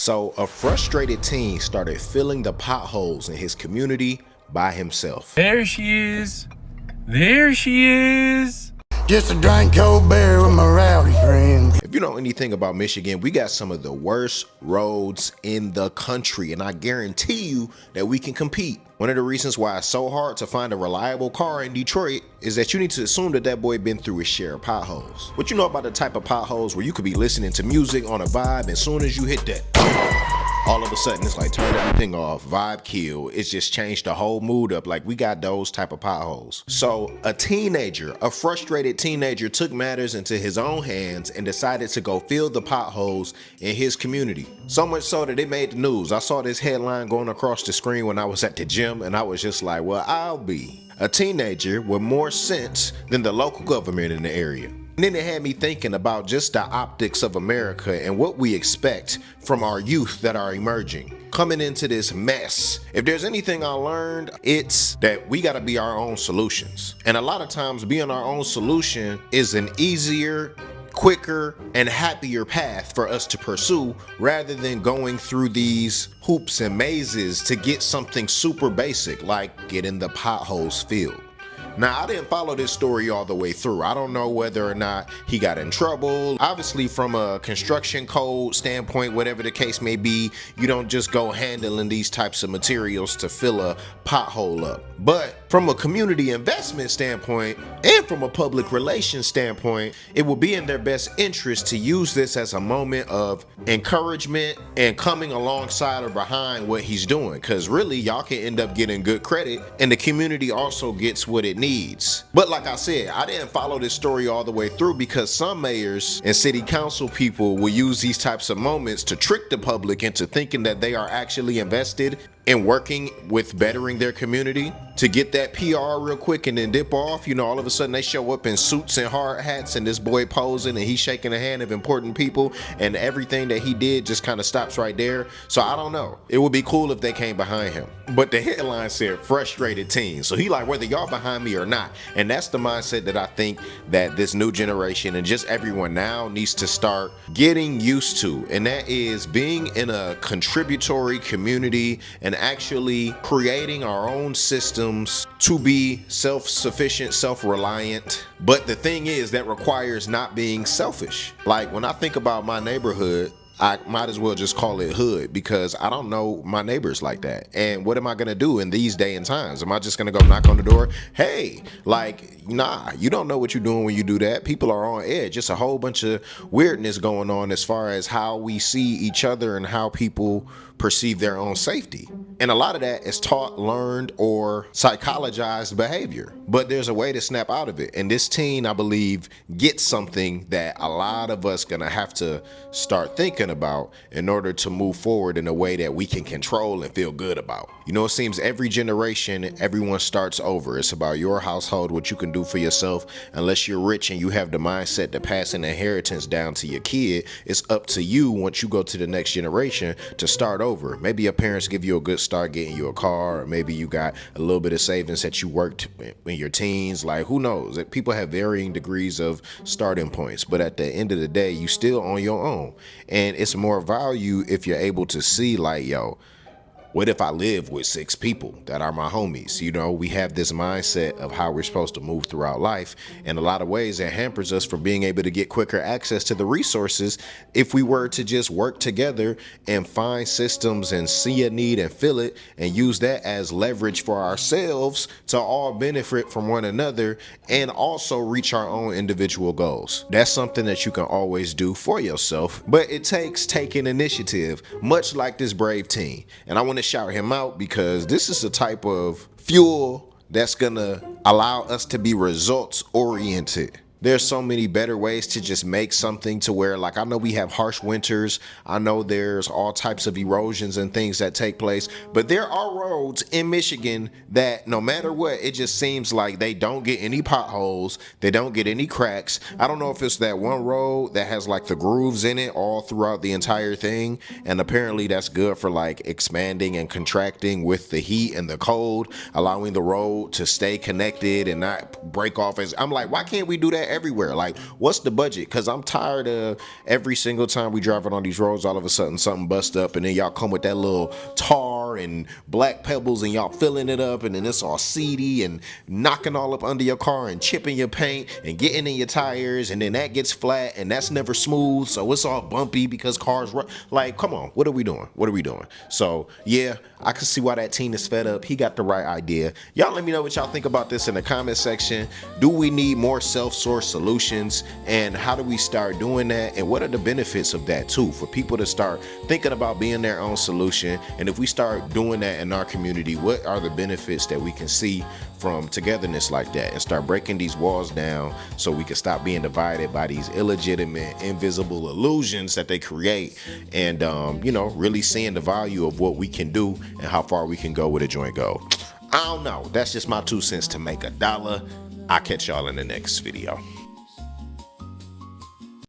So, a frustrated teen started filling the potholes in his community by himself. There she is. There she is. Just a drink cold beer with my rowdy friends. If you know anything about Michigan, we got some of the worst roads in the country, and I guarantee you that we can compete. One of the reasons why it's so hard to find a reliable car in Detroit is that you need to assume that that boy been through his share of potholes. What you know about the type of potholes where you could be listening to music on a vibe, and as soon as you hit that, all of a sudden it's like turn everything off, vibe kill. It's just changed the whole mood up. Like, we got those type of potholes. So a frustrated teenager took matters into his own hands and decided to go fill the potholes in his community. So much so that it made the news. I saw this headline going across the screen when I was at the gym, and I was just like, well, I'll be a teenager with more sense than the local government in the area. And then it had me thinking about just the optics of America and what we expect from our youth that are emerging, coming into this mess. If there's anything I learned, it's that we gotta be our own solutions. And a lot of times being our own solution is an easier, quicker, and happier path for us to pursue rather than going through these hoops and mazes to get something super basic like getting the potholes filled. Now, I didn't follow this story all the way through. I don't know whether or not he got in trouble. Obviously, from a construction code standpoint, whatever the case may be, you don't just go handling these types of materials to fill a pothole up. But from a community investment standpoint and from a public relations standpoint, it will be in their best interest to use this as a moment of encouragement and coming alongside or behind what he's doing. Because really, y'all can end up getting good credit and the community also gets what it needs. But like I said, I didn't follow this story all the way through because some mayors and city council people will use these types of moments to trick the public into thinking that they are actually invested in working with bettering their community to get that PR real quick and then dip off. You know, all of a sudden they show up in suits and hard hats and this boy posing and he's shaking the hand of important people and everything that he did just kind of stops right there. So I don't know. It would be cool if they came behind him. But the headline said frustrated teen. So he like, whether y'all behind me or not. And that's the mindset that I think that this new generation and just everyone now needs to start getting used to. And that is being in a contributory community and actually creating our own systems to be self-sufficient, self-reliant. But the thing is, that requires not being selfish. Like, when I think about my neighborhood, I might as well just call it hood because I don't know my neighbors like that. And what am I gonna do in these day and times? Am I just gonna go knock on the door? Hey, like, nah, you don't know what you're doing when you do that. People are on edge. Just a whole bunch of weirdness going on as far as how we see each other and how people perceive their own safety. And a lot of that is taught, learned, or psychologized behavior. But there's a way to snap out of it. And this teen, I believe, gets something that a lot of us gonna have to start thinking about in order to move forward in a way that we can control and feel good about. You know, it seems every generation, everyone starts over. It's about your household, what you can do for yourself. Unless you're rich and you have the mindset to pass an inheritance down to your kid, it's up to you once you go to the next generation to start over. Maybe your parents give you a good start getting you a car, or maybe you got a little bit of savings that you worked in your teens. Like, who knows? People have varying degrees of starting points, but at the end of the day, you still on your own. And it's more value if you're able to see, like, yo, what if I live with 6 people that are my homies? You know, we have this mindset of how we're supposed to move throughout life. In a lot of ways, it hampers us from being able to get quicker access to the resources if we were to just work together and find systems and see a need and fill it and use that as leverage for ourselves to all benefit from one another and also reach our own individual goals. That's something that you can always do for yourself, but it takes taking initiative, much like this brave teen. And I want to shout him out because this is the type of fuel that's gonna allow us to be results oriented. There's so many better ways to just make something to where, like, I know we have harsh winters. I know there's all types of erosions and things that take place, but there are roads in Michigan that no matter what, it just seems like they don't get any potholes. They don't get any cracks. I don't know if it's that one road that has like the grooves in it all throughout the entire thing. And apparently that's good for like expanding and contracting with the heat and the cold, allowing the road to stay connected and not break off. I'm like, why can't we do that everywhere. Like, what's the budget? Because I'm tired of every single time we driving on these roads, all of a sudden something bust up, and then y'all come with that little tar and black pebbles, and y'all filling it up, and then it's all seedy and knocking all up under your car and chipping your paint and getting in your tires, and then that gets flat, and that's never smooth, so it's all bumpy because cars run. Like, come on, what are we doing? What are we doing? So yeah, I can see why that teen is fed up. He got the right idea. Y'all let me know what y'all think about this in the comment section. Do we need more self-source solutions, and how do we start doing that, and what are the benefits of that too, for people to start thinking about being their own solution? And if we start doing that in our community, what are the benefits that we can see from togetherness like that, and start breaking these walls down so we can stop being divided by these illegitimate, invisible illusions that they create, and you know, really seeing the value of what we can do and how far we can go with a joint goal. I don't know, that's just my 2 cents to make $1. I'll catch y'all in the next video.